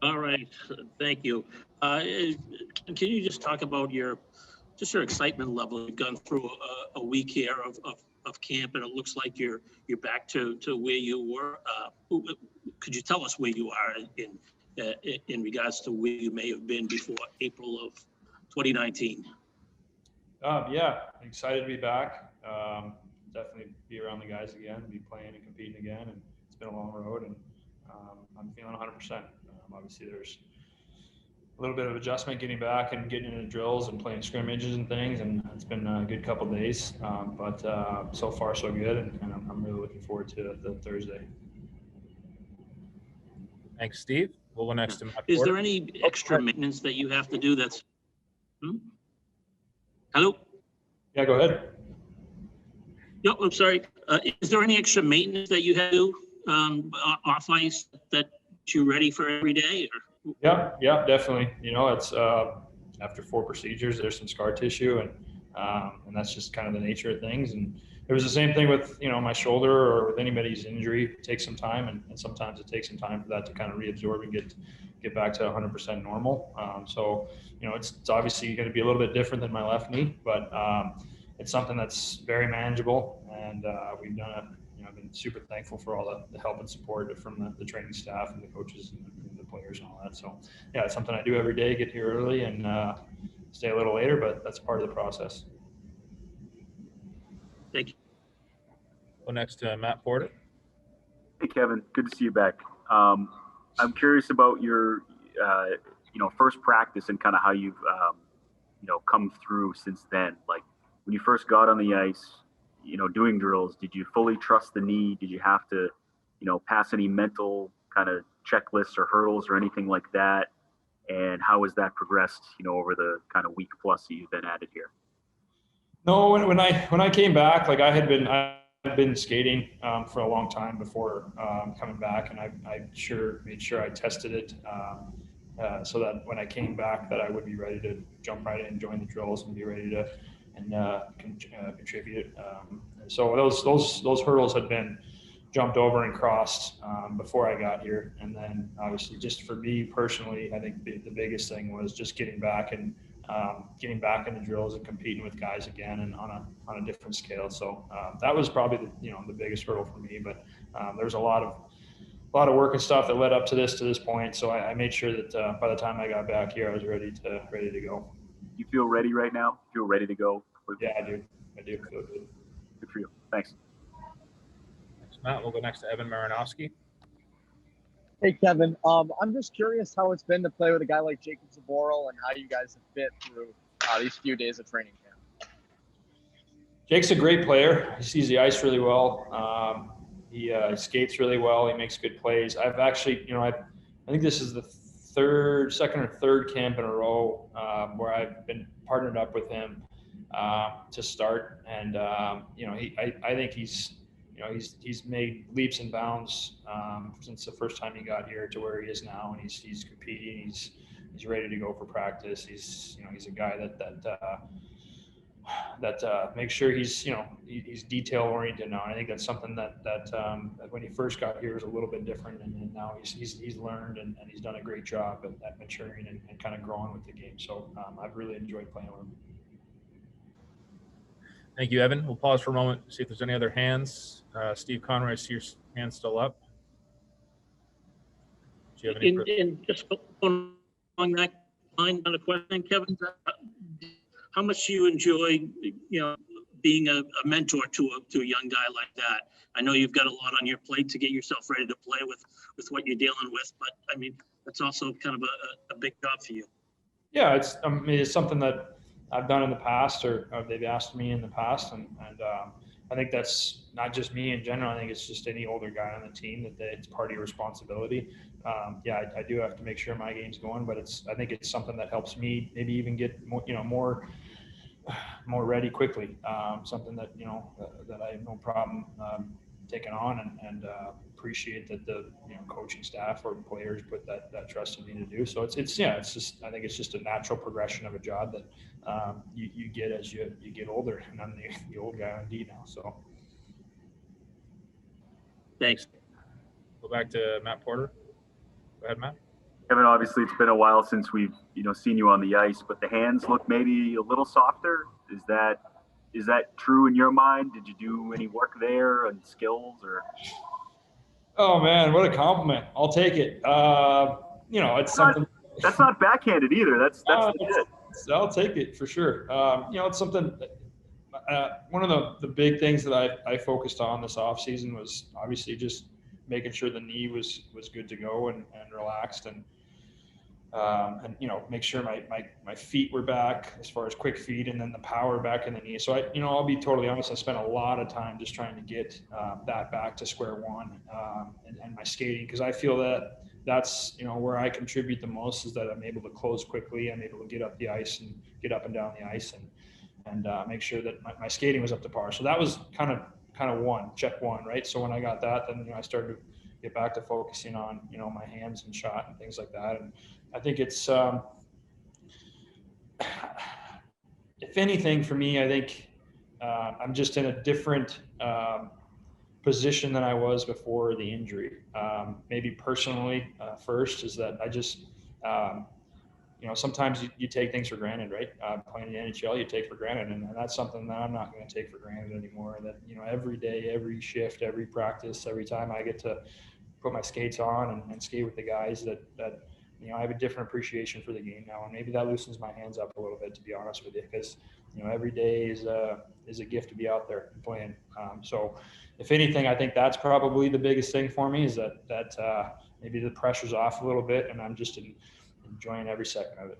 All right, thank you. Can you just talk about your excitement level? You've gone through a week here of camp, and it looks like you're back to where you were. Could you tell us where you are in regards to where you may have been before April of 2019? Yeah, excited to be back. Definitely be around the guys again, be playing and competing again, and it's been a long road, and I'm feeling 100%. Obviously, there's a little bit of adjustment getting back and getting into drills and playing scrimmages and things, and it's been a good couple of days, but so far so good, and I'm really looking forward to the Thursday. Thanks, Steve. We'll go next to Matt Is Porter. there any extra maintenance that you have to do that's... Hello? Yeah, go ahead. No, I'm sorry. Is there any extra maintenance that you have to do off ice that you're ready for every day? Or? Yeah, definitely. You know, it's after 4 procedures, there's some scar tissue, and that's just kind of the nature of things. And it was the same thing with, you know, my shoulder or with anybody's injury. It takes some time, and sometimes it takes some time for that to kind of reabsorb and get back to 100% normal. So, you know, it's obviously going to be a little bit different than my left knee, but it's something that's very manageable, and we've done it. You know, I've been super thankful for all the help and support from the training staff and the coaches and the players and all that. So, yeah, it's something I do every day. Get here early and stay a little later, but that's part of the process. Thank you. Go next to Matt Porter. Hey, Kevin. Good to see you back. I'm curious about your, first practice and kind of how you've, come through since then. Like when you first got on the ice, doing drills, did you fully trust the knee? Did you have to, pass any mental kind of checklists or hurdles or anything like that? And how has that progressed, over the kind of week plus that you've been at it here? No, when I came back, like I'd been skating for a long time before coming back, and I made sure I tested it so that when I came back, that I would be ready to jump right in, join the drills, and be ready to contribute. So those hurdles had been jumped over and crossed before I got here, and then obviously just for me personally, I think the biggest thing was just getting back in the drills and competing with guys again and on a different scale. So that was probably the biggest hurdle for me. But there's a lot of work and stuff that led up to this point. So I made sure that by the time I got back here, I was ready to go. You feel ready right now? Feel ready to go? Yeah, I do feel good. Good for you. Thanks. Thanks, Matt. We'll go next to Evan Marinofsky. Hey, Kevin. I'm just curious how it's been to play with a guy like Jacob Zaboral and how you guys have fit through these few days of training camp. Jake's a great player. He sees the ice really well. He skates really well. He makes good plays. I've actually, I think this is the second or third camp in a row where I've been partnered up with him to start. And, I think he's made leaps and bounds since the first time he got here to where he is now, and he's competing. He's ready to go for practice. He's a guy that makes sure he's detail oriented now. And I think that's something that when he first got here was a little bit different, and now he's learned and he's done a great job at maturing and kind of growing with the game. So I've really enjoyed playing with him. Thank you, Evan. We'll pause for a moment, see if there's any other hands. Steve Conroy, I see your hand still up. Do you have any And just on that line of question, Kevin, how much do you enjoy, being a mentor to a young guy like that? I know you've got a lot on your plate to get yourself ready to play with what you're dealing with, but I mean, that's also kind of a big job for you. Yeah, it's something that I've done in the past, or they've asked me in the past, and I think that's not just me in general. I think it's just any older guy on the team that it's part of your responsibility. I do have to make sure my game's going, but I think it's something that helps me maybe even get more ready quickly. Something that that I have no problem taking on, and appreciate that the coaching staff or players put that trust in me to do. So it's just, I think it's just a natural progression of a job that you get as you get older, and I'm the old guy on D now. So thanks. Go back to Matt Porter. Go ahead, Matt. Kevin, obviously it's been a while since we've, seen you on the ice, but the hands look maybe a little softer. Is that true in your mind? Did you do any work there and skills or? Oh man, what a compliment. I'll take it. It's something. That's not backhanded either. That's legit. I'll take it for sure. It's something. One of the big things that I focused on this off season was obviously just making sure the knee was good to go and relaxed and make sure my feet were back as far as quick feet and then the power back in the knee. So I'll be totally honest. I spent a lot of time just trying to get that back to square one and my skating, because I feel that's where I contribute the most, is that I'm able to close quickly. I'm able to get up the ice and get up and down the ice and make sure that my skating was up to par. So that was kind of check one, right? So when I got that, then I started to get back to focusing on my hands and shot and things like that. And I think it's if anything for me, I think I'm just in a different position than I was before the injury. Maybe personally, first is that I just sometimes you take things for granted, right? Playing in the NHL, you take for granted, and that's something that I'm not going to take for granted anymore. That every day, every shift, every practice, every time I get to put my skates on and skate with the guys, that I have a different appreciation for the game now, and maybe that loosens my hands up a little bit, to be honest with you, because every day is a gift to be out there and playing. So if anything, I think that's probably the biggest thing for me, is that maybe the pressure's off a little bit and I'm just enjoying every second of it.